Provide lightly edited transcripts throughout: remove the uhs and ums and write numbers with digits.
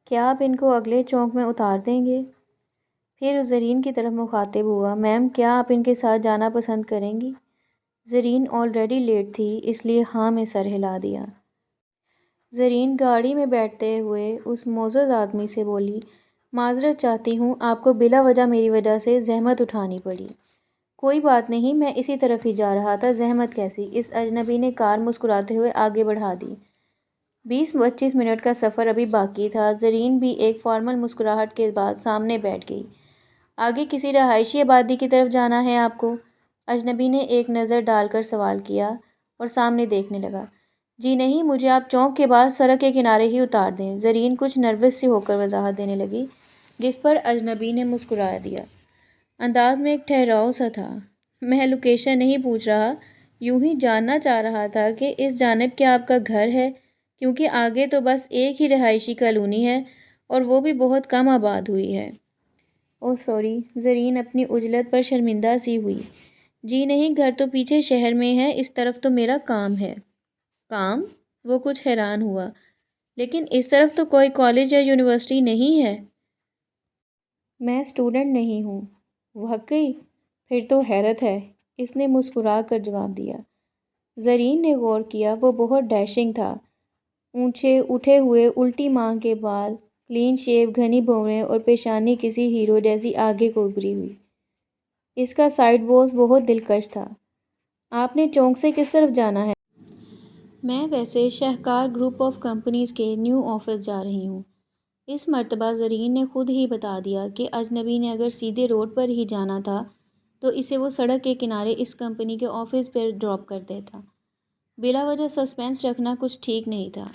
کیا آپ ان کو اگلے چوک میں اتار دیں گے؟ پھر زرین کی طرف مخاطب ہوا، میم کیا آپ ان کے ساتھ جانا پسند کریں گی؟ زرین آلریڈی لیٹ تھی، اس لیے ہاں میں سر ہلا دیا۔ زرین گاڑی میں بیٹھتے ہوئے اس معزز آدمی سے بولی، معذرت چاہتی ہوں، آپ کو بلا وجہ میری وجہ سے زحمت اٹھانی پڑی۔ کوئی بات نہیں، میں اسی طرف ہی جا رہا تھا، زحمت کیسی؟ اس اجنبی نے کار مسکراتے ہوئے آگے بڑھا دی۔ 20-25 منٹ کا سفر ابھی باقی تھا۔ زرین بھی ایک فارمل مسکراہٹ کے بعد سامنے بیٹھ گئی۔ آگے کسی رہائشی آبادی کی طرف جانا ہے آپ کو؟ اجنبی نے ایک نظر ڈال کر سوال کیا اور سامنے دیکھنے لگا۔ جی نہیں، مجھے آپ چوک کے بعد سڑک کے کنارے ہی اتار دیں۔ زرین کچھ نروس سی ہو کر وضاحت دینے لگی، جس پر اجنبی نے مسکرا دیا۔ انداز میں ایک ٹھہراؤ سا تھا۔ میں لوکیشن نہیں پوچھ رہا، یوں ہی جاننا چاہ رہا تھا کہ اس جانب کیا آپ کا گھر ہے، کیونکہ آگے تو بس ایک ہی رہائشی کالونی ہے اور وہ بھی بہت کم آباد ہوئی ہے۔ اوہ سوری، زرین اپنی عجلت پر شرمندہ سی ہوئی۔ جی نہیں، گھر تو پیچھے شہر میں ہے، اس طرف تو میرا کام ہے۔ کام؟ وہ کچھ حیران ہوا۔ لیکن اس طرف تو کوئی کالج یا یونیورسٹی نہیں ہے۔ میں اسٹوڈنٹ نہیں ہوں۔ واقعی؟ پھر تو حیرت ہے، اس نے مسکرا کر جواب دیا۔ زرین نے غور کیا، وہ بہت ڈیشنگ تھا۔ اونچے اٹھے ہوئے الٹی مانگ کے بال، کلین شیو، گھنی بھویں اور پیشانی کسی ہیرو جیسی آگے کو ابھری ہوئی۔ اس کا سائڈ بوز بہت دلکش تھا۔ آپ نے چونک سے کس طرف جانا ہے؟ میں ویسے شہکار گروپ آف کمپنیز کے نیو آفس جا رہی ہوں۔ اس مرتبہ زرین نے خود ہی بتا دیا کہ اجنبی نے اگر سیدھے روڈ پر ہی جانا تھا تو اسے وہ سڑک کے کنارے اس کمپنی کے آفس پر ڈراپ کر دیتا۔ بلا وجہ سسپینس رکھنا کچھ ٹھیک نہیں تھا۔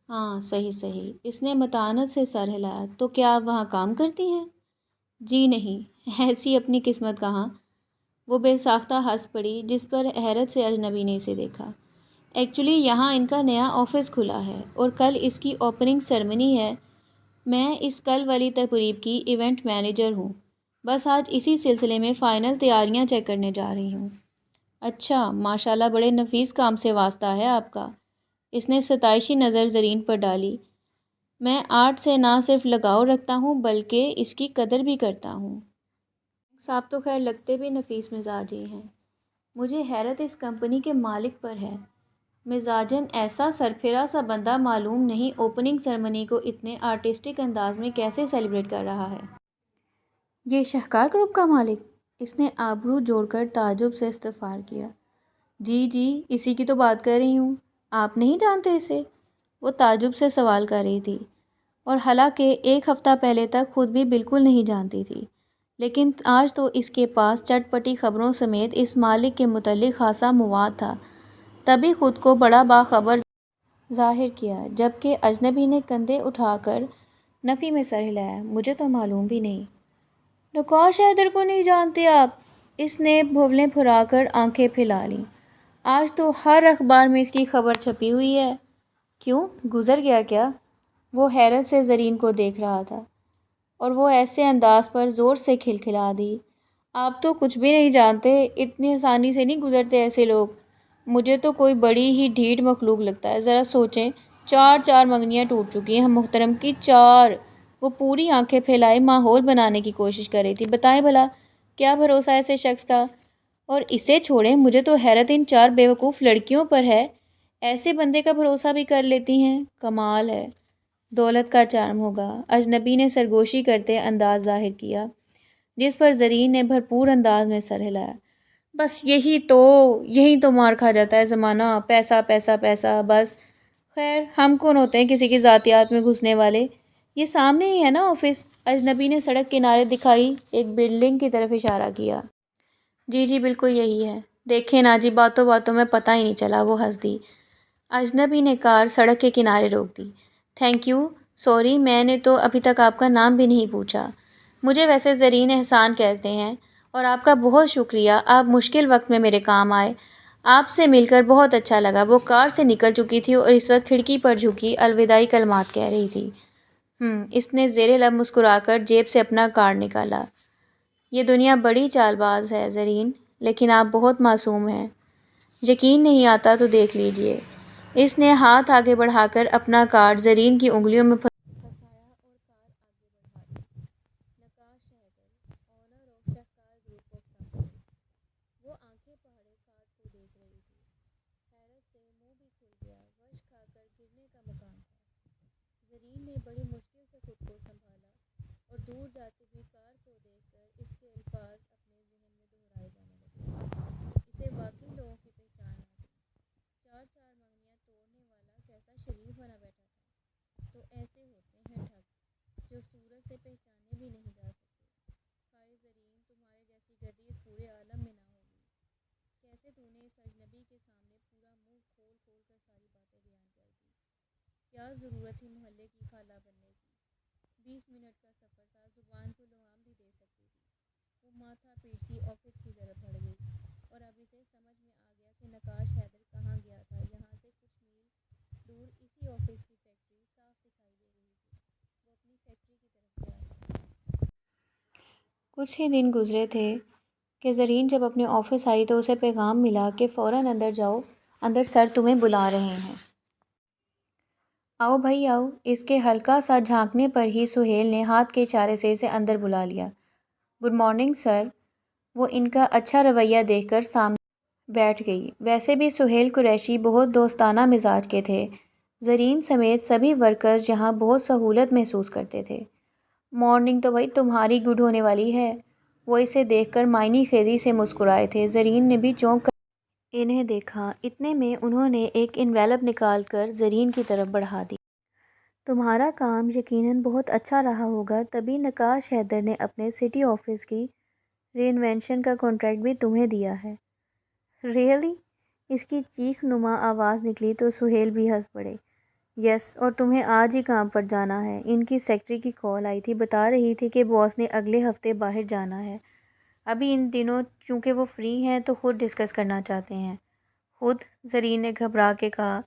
ہاں صحیح صحیح، اس نے متانت سے سر ہلایا۔ تو کیا آپ وہاں کام کرتی ہیں؟ جی نہیں، ایسی اپنی قسمت کہاں۔ وہ بے ساختہ ہنس پڑی، جس پر حیرت سے اجنبی نے اسے دیکھا۔ ایکچولی یہاں ان کا نیا آفس کھلا ہے اور کل اس کی اوپننگ سرمنی ہے۔ میں اس کل والی تقریب کی ایونٹ مینیجر ہوں، بس آج اسی سلسلے میں فائنل تیاریاں چیک کرنے جا رہی ہوں۔ اچھا، ماشاءاللہ، بڑے نفیس کام سے واسطہ ہے آپ کا۔ اس نے ستائشی نظر زرین پر ڈالی۔ میں آرٹ سے نہ صرف لگاؤ رکھتا ہوں بلکہ اس کی قدر بھی کرتا ہوں۔ صاحب تو خیر لگتے بھی نفیس مزاجی ہیں۔ مجھے حیرت اس کمپنی کے مالک پر ہے۔ مزاجن ایسا سرپھرا سا بندہ معلوم نہیں اوپننگ سرمنی کو اتنے آرٹسٹک انداز میں کیسے سیلیبریٹ کر رہا ہے۔ یہ شہکار گروپ کا مالک؟ اس نے آبرو جوڑ کر تعجب سے استفسار کیا۔ جی جی، اسی کی تو بات کر رہی ہوں۔ آپ نہیں جانتے اسے؟ وہ تعجب سے سوال کر رہی تھی، اور حالانکہ ایک ہفتہ پہلے تک خود بھی بالکل نہیں جانتی تھی، لیکن آج تو اس کے پاس چٹ پٹی خبروں سمیت اس مالک کے متعلق خاصا مواد تھا۔ تبھی خود کو بڑا باخبر ظاہر کیا، جبکہ اجنبی نے کندھے اٹھا کر نفی میں سر ہلایا۔ مجھے تو معلوم بھی نہیں۔ نقاش حیدر کو نہیں جانتے آپ؟ اس نے بھولیں پھرا کر آنکھیں پھیلا لیں۔ آج تو ہر اخبار میں اس کی خبر چھپی ہوئی ہے۔ کیوں، گزر گیا کیا؟ وہ حیرت سے زرین کو دیکھ رہا تھا، اور وہ ایسے انداز پر زور سے کھلکھلا دی۔ آپ تو کچھ بھی نہیں جانتے، اتنی آسانی سے نہیں گزرتے ایسے لوگ۔ مجھے تو کوئی بڑی ہی ڈھیٹ مخلوق لگتا ہے۔ ذرا سوچیں، 4 منگنیاں ٹوٹ چکی ہیں ہم محترم کی، 4۔ وہ پوری آنکھیں پھیلائے ماحول بنانے کی کوشش کر رہی تھی۔ بتائیں بھلا کیا بھروسہ ایسے شخص کا؟ اور اسے چھوڑیں، مجھے تو حیرت ان 4 بیوقوف لڑکیوں پر ہے، ایسے بندے کا بھروسہ بھی کر لیتی ہیں۔ کمال ہے، دولت کا چارم ہوگا۔ اجنبی نے سرگوشی کرتے انداز ظاہر کیا، جس پر زرین نے بھرپور انداز میں سر ہلایا۔ بس یہی تو مار کھا جاتا ہے زمانہ، پیسہ پیسہ پیسہ بس۔ خیر، ہم کون ہوتے ہیں کسی کی ذاتیات میں گھسنے والے؟ یہ سامنے ہی ہے نا آفس؟ اجنبی نے سڑک کنارے دکھائی ایک بلڈنگ کی طرف اشارہ کیا۔ جی جی بالکل یہی ہے۔ دیکھیں نا جی، باتوں باتوں میں پتہ ہی نہیں چلا، وہ ہنس دی۔ اجنبی نے کار سڑک کے کنارے روک دی۔ تھینک یو، سوری، میں نے تو ابھی تک آپ کا نام بھی نہیں پوچھا۔ مجھے ویسے زرین احسان کہتے ہیں، اور آپ کا بہت شکریہ، آپ مشکل وقت میں میرے کام آئے۔ آپ سے مل کر بہت اچھا لگا۔ وہ کار سے نکل چکی تھی اور اس وقت کھڑکی پر جھکی الوداعی کلمات کہہ رہی تھی۔ اس نے زیر لب مسکرا کر جیب سے اپنا کارڈ نکالا۔ یہ دنیا بڑی چال باز ہے زرین، لیکن آپ بہت معصوم ہیں۔ یقین نہیں آتا تو دیکھ لیجئے۔ اس نے ہاتھ آگے بڑھا کر اپنا کارڈ زرین کی انگلیوں میں پھنسایا نے بڑی مشکل سے خود کو سنبھالا اور دور جاتی ہوئی کار کو دیکھ کر اس کے الفاظ اپنے ذہن میں دہرائے جانے لگے۔ اسے واقعی لوگوں کی پہچان آ گئی۔ چار چار منگنیاں توڑنے والا کیسا شریف بنا بیٹھا تھا۔ تو ایسے ہوتے ہیں ٹھگ جو صورت سے پہچانے بھی نہیں جا سکتے۔ ہائے زرین، تمہارے جیسی گدی اس پورے عالم میں نہ ہوگی۔ کیسے تو نے اس اجنبی کے سامنے پورا منہ کھول کھول کر ساری باتیں بیان کر دی؟ کیا ضرورت تھی محلے کی خالہ بننے کی؟ 20 منٹ کا سفر تھا، زبان کو لغام بھی دے سکتی تھی۔ وہ ماتھا پیٹتی آفس کی طرف بڑھ گئی اور اب اسے سمجھ میں آ گیا کہ نقاش حیدر کہاں گیا تھا۔ یہاں سے کچھ میل دور اسی آفس کی فیکٹری صاف دکھائی دے رہی تھی۔ وہ اپنی فیکٹری کی طرف گیا۔ کچھ ہی دن گزرے تھے کہ زرین جب اپنے آفس آئی تو اسے پیغام ملا کہ فوراً اندر جاؤ، اندر سر تمہیں بلا رہے ہیں۔ آؤ بھائی آؤ۔ اس کے ہلکا سا جھانکنے پر ہی سہیل نے ہاتھ کے اشارے سے اسے اندر بلا لیا۔ Good morning sir. وہ ان کا اچھا رویہ دیکھ کر سامنے بیٹھ گئی۔ ویسے بھی سہیل قریشی بہت دوستانہ مزاج کے تھے۔ زرین سمیت سبھی ورکرز یہاں بہت سہولت محسوس کرتے تھے۔ مارننگ تو بھائی تمہاری گڈ ہونے والی ہے۔ وہ اسے دیکھ کر معنی خیزی سے مسکرائے تھے۔ زرین نے بھی چونک کر انہیں دیکھا۔ اتنے میں انہوں نے ایک انویلپ نکال کر زرین کی طرف بڑھا دی۔ تمہارا کام یقیناً بہت اچھا رہا ہوگا، تبھی نقاش حیدر نے اپنے سٹی آفس کی ری انوینشن کا کنٹریکٹ بھی تمہیں دیا ہے۔ ریئلی؟ اس کی چیخ نما آواز نکلی تو سہیل بھی ہنس پڑے۔ یس، اور تمہیں آج ہی کام پر جانا ہے۔ ان کی سیکرٹری کی کال آئی تھی، بتا رہی تھی کہ باس نے اگلے ہفتے باہر جانا ہے۔ ابھی ان دنوں چونکہ وہ فری ہیں تو خود ڈسکس کرنا چاہتے ہیں۔ خود؟ زرین نے گھبرا کے کہا۔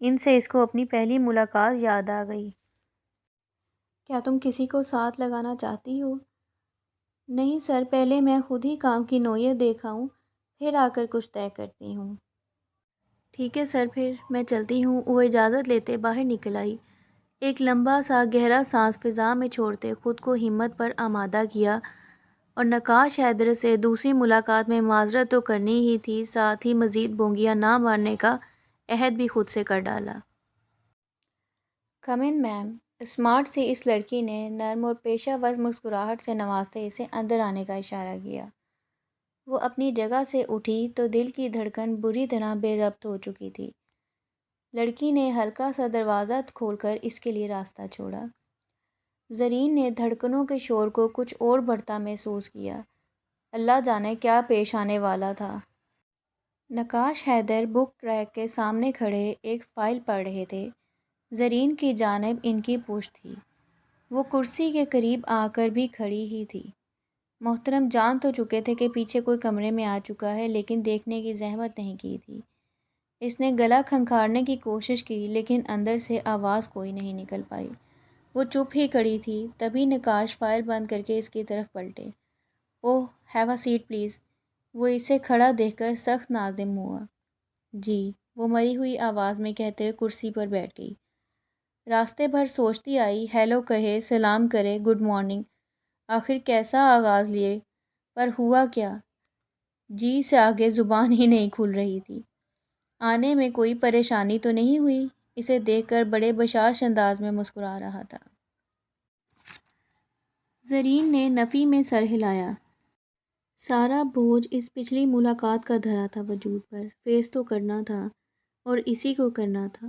ان سے اس کو اپنی پہلی ملاقات یاد آ گئی۔ کیا تم کسی کو ساتھ لگانا چاہتی ہو؟ نہیں سر، پہلے میں خود ہی کام کی نوعیت دیکھ آؤں، پھر آ کر کچھ طے کرتی ہوں۔ ٹھیک ہے سر، پھر میں چلتی ہوں۔ وہ اجازت لیتے باہر نکل آئی۔ ایک لمبا سا گہرا سانس فضا میں چھوڑتے خود کو ہمت پر آمادہ کیا اور نقاش حیدر سے دوسری ملاقات میں معذرت تو کرنی ہی تھی، ساتھ ہی مزید بونگیاں نہ مارنے کا عہد بھی خود سے کر ڈالا۔ کم ان میم۔ اسمارٹ سی اس لڑکی نے نرم اور پیشہ ور مسکراہٹ سے نوازتے اسے اندر آنے کا اشارہ کیا۔ وہ اپنی جگہ سے اٹھی تو دل کی دھڑکن بری طرح بے ربط ہو چکی تھی۔ لڑکی نے ہلکا سا دروازہ کھول کر اس کے لیے راستہ چھوڑا۔ زرین نے دھڑکنوں کے شور کو کچھ اور بڑھتا محسوس کیا۔ اللہ جانے کیا پیش آنے والا تھا۔ نقاش حیدر بک ریک کے سامنے کھڑے ایک فائل پڑھ رہے تھے۔ زرین کی جانب ان کی پشت تھی۔ وہ کرسی کے قریب آ کر بھی کھڑی ہی تھی۔ محترم جان تو چکے تھے کہ پیچھے کوئی کمرے میں آ چکا ہے، لیکن دیکھنے کی زحمت نہیں کی تھی۔ اس نے گلا کھنکھارنے کی کوشش کی لیکن اندر سے آواز کوئی نہیں نکل پائی۔ وہ چپ ہی کھڑی تھی۔ تبھی نقاش فائل بند کر کے اس کی طرف پلٹے۔ اوہ، ہیو اے سیٹ پلیز۔ وہ اسے کھڑا دیکھ کر سخت نازم ہوا۔ جی، وہ مری ہوئی آواز میں کہتے ہوئے کرسی پر بیٹھ گئی۔ راستے بھر سوچتی آئی، ہیلو کہے، سلام کرے، گڈ مارننگ، آخر کیسا آغاز لیے، پر ہوا کیا؟ جی سے آگے زبان ہی نہیں کھل رہی تھی۔ آنے میں کوئی پریشانی تو نہیں ہوئی؟ اسے دیکھ کر بڑے بشاش انداز میں مسکرا رہا تھا۔ زرین نے نفی میں سر ہلایا۔ سارا بوجھ اس پچھلی ملاقات کا دھرا تھا وجود پر۔ فیس تو کرنا تھا اور اسی کو کرنا تھا۔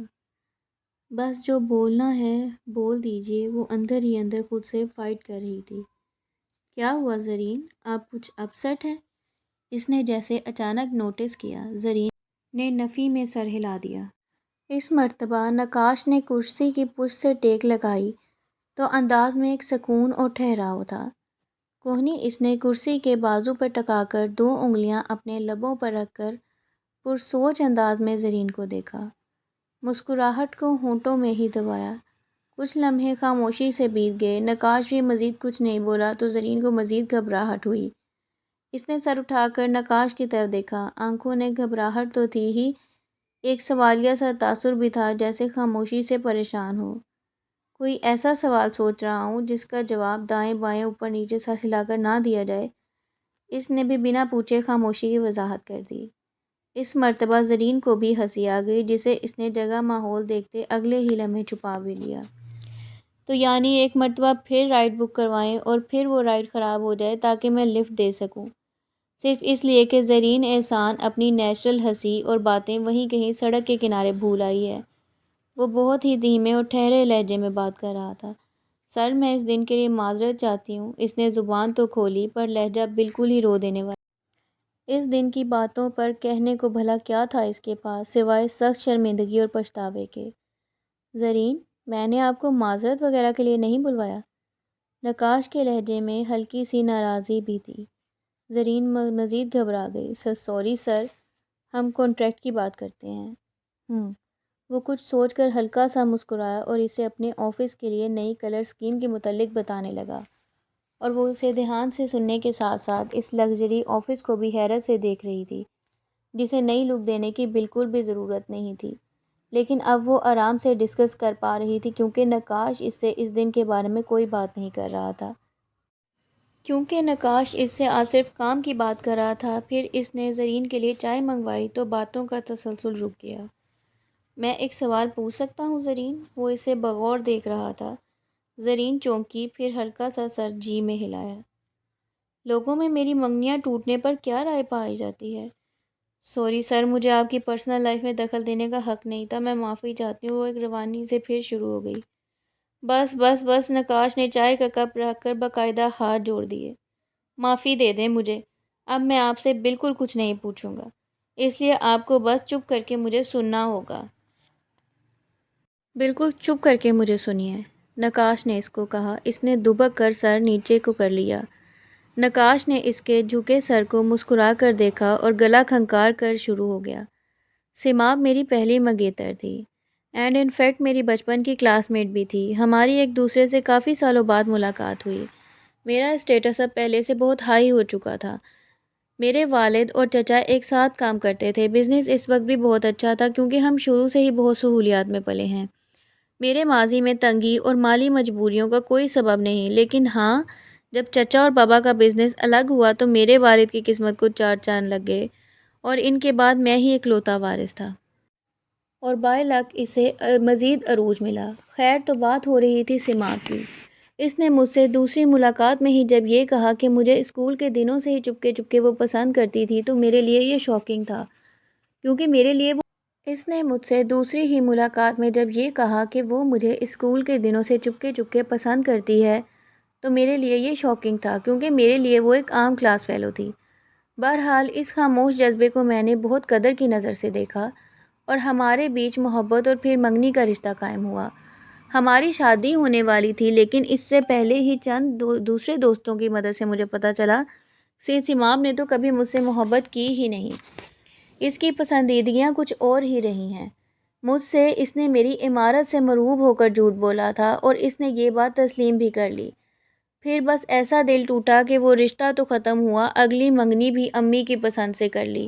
بس جو بولنا ہے بول دیجیے۔ وہ اندر ہی اندر خود سے فائٹ کر رہی تھی۔ کیا ہوا زرین، آپ کچھ اپسیٹ ہیں؟ اس نے جیسے اچانک نوٹس کیا۔ زرین نے نفی میں سر ہلا دیا۔ اس مرتبہ نقاش نے کرسی کی پشت سے ٹیک لگائی تو انداز میں ایک سکون اور ٹھہراؤ تھا۔ کوہنی اس نے کرسی کے بازو پر ٹکا کر 2 انگلیاں اپنے لبوں پر رکھ کر پرسوچ انداز میں زرین کو دیکھا۔ مسکراہٹ کو ہونٹوں میں ہی دبایا۔ کچھ لمحے خاموشی سے بیت گئے۔ نقاش بھی مزید کچھ نہیں بولا تو زرین کو مزید گھبراہٹ ہوئی۔ اس نے سر اٹھا کر نقاش کی طرف دیکھا۔ آنکھوں نے گھبراہٹ تو تھی ہی، ایک سوالیہ سا تاثر بھی تھا، جیسے خاموشی سے پریشان ہو۔ کوئی ایسا سوال سوچ رہا ہوں جس کا جواب دائیں بائیں اوپر نیچے سر ہلا کر نہ دیا جائے۔ اس نے بھی بنا پوچھے خاموشی کی وضاحت کر دی۔ اس مرتبہ زرین کو بھی ہنسی آ گئی، جسے اس نے جگہ ماحول دیکھتے اگلے ہی لمحے چھپا بھی لیا۔ تو یعنی ایک مرتبہ پھر رائڈ بک کروائیں اور پھر وہ رائڈ خراب ہو جائے تاکہ میں لفٹ دے سکوں، صرف اس لیے کہ زرین احسان اپنی نیچرل ہنسی اور باتیں وہیں کہیں سڑک کے کنارے بھول آئی ہے۔ وہ بہت ہی دھیمے اور ٹھہرے لہجے میں بات کر رہا تھا۔ سر، میں اس دن کے لیے معذرت چاہتی ہوں۔ اس نے زبان تو کھولی پر لہجہ بالکل ہی رو دینے والا۔ اس دن کی باتوں پر کہنے کو بھلا کیا تھا اس کے پاس سوائے سخت شرمندگی اور پچھتاوے کے؟ زرین، میں نے آپ کو معذرت وغیرہ کے لیے نہیں بلوایا۔ نقاش کے لہجے میں ہلکی سی ناراضی بھی تھی۔ زرین مزید گھبرا گئی۔ سوری سر، ہم کانٹریکٹ کی بات کرتے ہیں۔ وہ کچھ سوچ کر ہلکا سا مسکرایا اور اسے اپنے آفس کے لیے نئی کلر اسکیم کے متعلق بتانے لگا، اور وہ اسے دھیان سے سننے کے ساتھ ساتھ اس لگژری آفس کو بھی حیرت سے دیکھ رہی تھی جسے نئی لک دینے کی بالکل بھی ضرورت نہیں تھی، لیکن اب وہ آرام سے ڈسکس کر پا رہی تھی کیونکہ نقاش اس سے اس دن کے بارے میں کوئی بات نہیں کر رہا تھا۔ کیونکہ نقاش اس سے آج صرف کام کی بات کر رہا تھا، پھر اس نے زرین کے لیے چائے منگوائی تو باتوں کا تسلسل رک گیا۔ میں ایک سوال پوچھ سکتا ہوں زرین؟ وہ اسے بغور دیکھ رہا تھا۔ زرین چونکی، پھر ہلکا سا سر جی میں ہلایا۔ لوگوں میں میری منگنیاں ٹوٹنے پر کیا رائے پائی جاتی ہے؟ سوری سر، مجھے آپ کی پرسنل لائف میں دخل دینے کا حق نہیں تھا، میں معافی چاہتی ہوں۔ وہ ایک روانی سے پھر شروع ہو گئی۔ بس بس بس، نقاش نے چائے کا کپ رکھ کر باقاعدہ ہاتھ جوڑ دیے۔ معافی دے دیں مجھے، اب میں آپ سے بالکل کچھ نہیں پوچھوں گا، اس لیے آپ کو بس چپ کر کے مجھے سننا ہوگا۔ بالکل چپ کر کے مجھے سنیے، نقاش نے اس کو کہا۔ اس نے دبک کر سر نیچے کو کر لیا۔ نقاش نے اس کے جھکے سر کو مسکرا کر دیکھا اور گلا کھنکار کر شروع ہو گیا۔ سیماب میری پہلی منگیتر تھی، اینڈ ان فیکٹ میری بچپن کی کلاس میٹ بھی تھی۔ ہماری ایک دوسرے سے کافی سالوں بعد ملاقات ہوئی۔ میرا اسٹیٹس اب پہلے سے بہت ہائی ہو چکا تھا۔ میرے والد اور چچا ایک ساتھ کام کرتے تھے۔ بزنس اس وقت بھی بہت اچھا تھا کیونکہ ہم شروع سے ہی بہت سہولیات میں پلے ہیں۔ میرے ماضی میں تنگی اور مالی مجبوریوں کا کوئی سبب نہیں، لیکن ہاں، جب چچا اور بابا کا بزنس الگ ہوا تو میرے والد کی قسمت کو چار چاند لگ گئے اور ان کے بعد میں ہی اکلوتا وارث تھا، اور بائی لک اسے مزید عروج ملا۔ خیر، تو بات ہو رہی تھی سیماب کی۔ اس نے مجھ سے دوسری ملاقات میں ہی جب یہ کہا کہ مجھے اسکول کے دنوں سے ہی چپکے چپکے وہ پسند کرتی تھی تو میرے لیے یہ شاکنگ تھا، کیونکہ میرے لیے وہ اس نے مجھ سے دوسری ہی ملاقات میں جب یہ کہا کہ وہ مجھے اسکول کے دنوں سے چپکے چپکے پسند کرتی ہے تو میرے لیے یہ شاکنگ تھا، کیونکہ میرے لیے وہ ایک عام کلاس فیلو تھی۔ بہرحال اس خاموش جذبے کو میں نے بہت قدر کی نظر سے دیکھا اور ہمارے بیچ محبت اور پھر منگنی کا رشتہ قائم ہوا۔ ہماری شادی ہونے والی تھی، لیکن اس سے پہلے ہی چند دوسرے دوستوں کی مدد سے مجھے پتہ چلا سیماب نے تو کبھی مجھ سے محبت کی ہی نہیں۔ اس کی پسندیدگیاں کچھ اور ہی رہی ہیں۔ مجھ سے اس نے میری عمارت سے مرعوب ہو کر جھوٹ بولا تھا اور اس نے یہ بات تسلیم بھی کر لی۔ پھر بس ایسا دل ٹوٹا کہ وہ رشتہ تو ختم ہوا، اگلی منگنی بھی امی کی پسند سے کر لی۔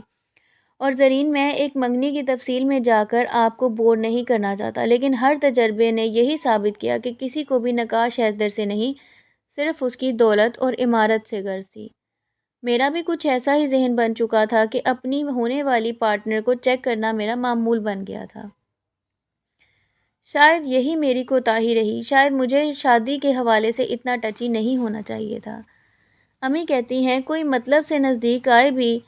اور زرین، میں ایک منگنی کی تفصیل میں جا کر آپ کو بور نہیں کرنا چاہتا، لیکن ہر تجربے نے یہی ثابت کیا کہ کسی کو بھی نقاش حیدر سے نہیں، صرف اس کی دولت اور عمارت سے غرض تھی۔ میرا بھی کچھ ایسا ہی ذہن بن چکا تھا کہ اپنی ہونے والی پارٹنر کو چیک کرنا میرا معمول بن گیا تھا۔ شاید یہی میری کوتاہی رہی، شاید مجھے شادی کے حوالے سے اتنا ٹچی نہیں ہونا چاہیے تھا۔ امی کہتی ہیں کوئی مطلب سے نزدیک آئے بھی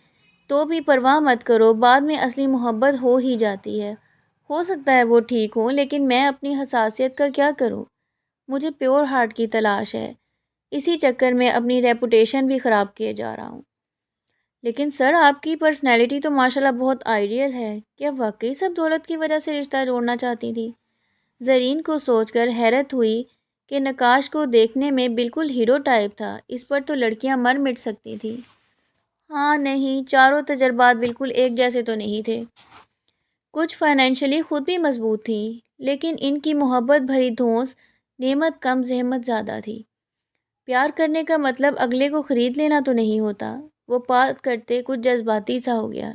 تو بھی پرواہ مت کرو، بعد میں اصلی محبت ہو ہی جاتی ہے۔ ہو سکتا ہے وہ ٹھیک ہوں، لیکن میں اپنی حساسیت کا کیا کروں؟ مجھے پیور ہارٹ کی تلاش ہے، اسی چکر میں اپنی ریپوٹیشن بھی خراب کیے جا رہا ہوں۔ لیکن سر، آپ کی پرسنالٹی تو ماشاءاللہ بہت آئیڈیل ہے، کیا واقعی سب دولت کی وجہ سے رشتہ جوڑنا چاہتی تھی؟ زرین کو سوچ کر حیرت ہوئی کہ نقاش کو دیکھنے میں بالکل ہیرو ٹائپ تھا، اس پر تو لڑکیاں مر مٹ سکتی تھی۔ ہاں نہیں، چاروں تجربات بالکل ایک جیسے تو نہیں تھے۔ کچھ فائنینشلی خود بھی مضبوط تھیں، لیکن ان کی محبت بھری دھونس نعمت کم زحمت زیادہ تھی۔ پیار کرنے کا مطلب اگلے کو خرید لینا تو نہیں ہوتا۔ وہ بات کرتے کچھ جذباتی سا ہو گیا۔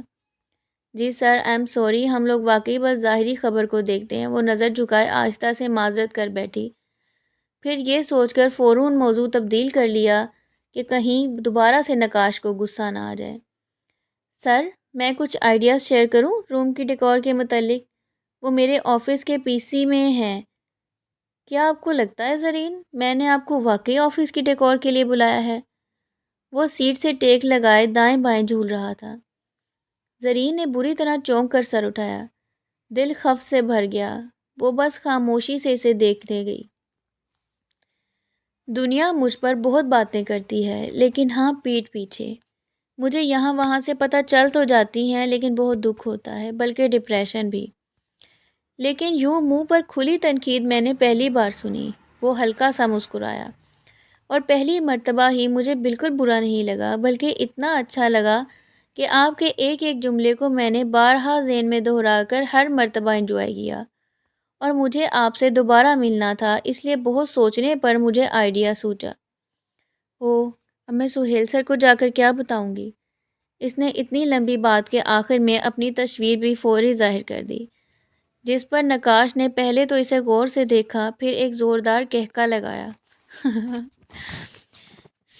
جی سر، آئی ایم سوری، ہم لوگ واقعی بس ظاہری خبر کو دیکھتے ہیں۔ وہ نظر جھکائے آہستہ سے معذرت کر بیٹھی، پھر یہ سوچ کر فوراً موضوع تبدیل کر لیا کہ کہیں دوبارہ سے نقاش کو غصہ نہ آ جائے۔ سر، میں کچھ آئیڈیاز شیئر کروں روم کی ڈیکور کے متعلق؟ وہ میرے آفس کے پی سی میں ہیں۔ کیا آپ کو لگتا ہے زرین میں نے آپ کو واقعی آفس کی ڈیکور کے لیے بلایا ہے؟ وہ سیٹ سے ٹیک لگائے دائیں بائیں جھول رہا تھا۔ زرین نے بری طرح چونک کر سر اٹھایا۔ دل خف سے بھر گیا۔ وہ بس خاموشی سے اسے دیکھنے گئی۔ دنیا مجھ پر بہت باتیں کرتی ہے، لیکن ہاں پیٹھ پیچھے۔ مجھے یہاں وہاں سے پتہ چل تو جاتی ہیں، لیکن بہت دکھ ہوتا ہے، بلکہ ڈپریشن بھی۔ لیکن یوں منہ پر کھلی تنقید میں نے پہلی بار سنی۔ وہ ہلکا سا مسکرایا۔ اور پہلی مرتبہ ہی مجھے بالکل برا نہیں لگا، بلکہ اتنا اچھا لگا کہ آپ کے ایک ایک جملے کو میں نے بارہا ذہن میں دہرا کر ہر مرتبہ انجوائے کیا۔ اور مجھے آپ سے دوبارہ ملنا تھا، اس لیے بہت سوچنے پر مجھے آئیڈیا سوچا۔ اب میں سہیل سر کو جا کر کیا بتاؤں گی؟ اس نے اتنی لمبی بات کے آخر میں اپنی تصویر بھی فوری ظاہر کر دی، جس پر نقاش نے پہلے تو اسے غور سے دیکھا، پھر ایک زوردار کہکا لگایا۔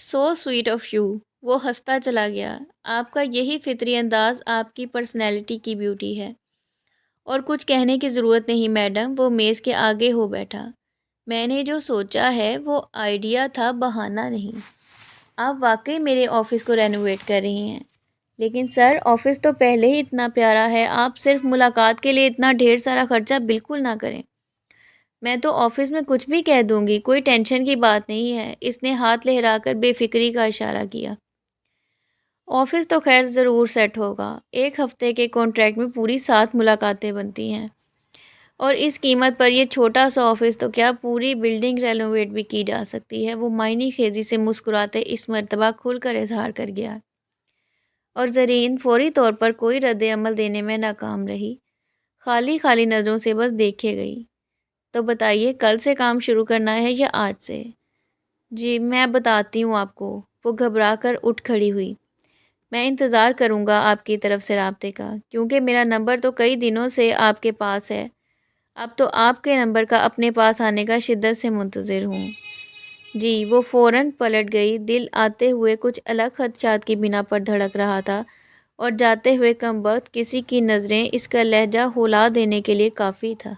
So sweet of you. وہ ہنستا چلا گیا۔ آپ کا یہی فطری انداز آپ کی پرسنالٹی کی بیوٹی ہے۔ اور کچھ کہنے کی ضرورت نہیں میڈم۔ وہ میز کے آگے ہو بیٹھا۔ میں نے جو سوچا ہے وہ آئیڈیا تھا، بہانہ نہیں۔ آپ واقعی میرے آفس کو رینوویٹ کر رہی ہیں، لیکن سر آفس تو پہلے ہی اتنا پیارا ہے، آپ صرف ملاقات کے لیے اتنا ڈھیر سارا خرچہ بالکل نہ کریں۔ میں تو آفس میں کچھ بھی کہہ دوں گی، کوئی ٹینشن کی بات نہیں ہے۔ اس نے ہاتھ لہرا کر بے فکری کا اشارہ کیا۔ آفس تو خیر ضرور سیٹ ہوگا۔ 1 ہفتے کے کانٹریکٹ میں پوری 7 ملاقاتیں بنتی ہیں، اور اس قیمت پر یہ چھوٹا سا آفس تو کیا پوری بلڈنگ رینوویٹ بھی کی جا سکتی ہے۔ وہ معنی خیزی سے مسکراتے اس مرتبہ کھل کر اظہار کر گیا، اور زرین فوری طور پر کوئی رد عمل دینے میں ناکام رہی، خالی خالی نظروں سے بس دیکھے گئی۔ تو بتائیے کل سے کام شروع کرنا ہے یا آج سے؟ جی میں بتاتی ہوں آپ کو۔ وہ گھبرا کر اٹھ کھڑی ہوئی۔ میں انتظار کروں گا آپ کی طرف سے رابطے کا، کیونکہ میرا نمبر تو کئی دنوں سے آپ کے پاس ہے۔ اب تو آپ کے نمبر کا اپنے پاس آنے کا شدت سے منتظر ہوں۔ جی۔ وہ فوراً پلٹ گئی۔ دل آتے ہوئے کچھ الگ خدشات کی بنا پر دھڑک رہا تھا، اور جاتے ہوئے کم وقت کسی کی نظریں اس کا لہجہ ہولا دینے کے لیے کافی تھا۔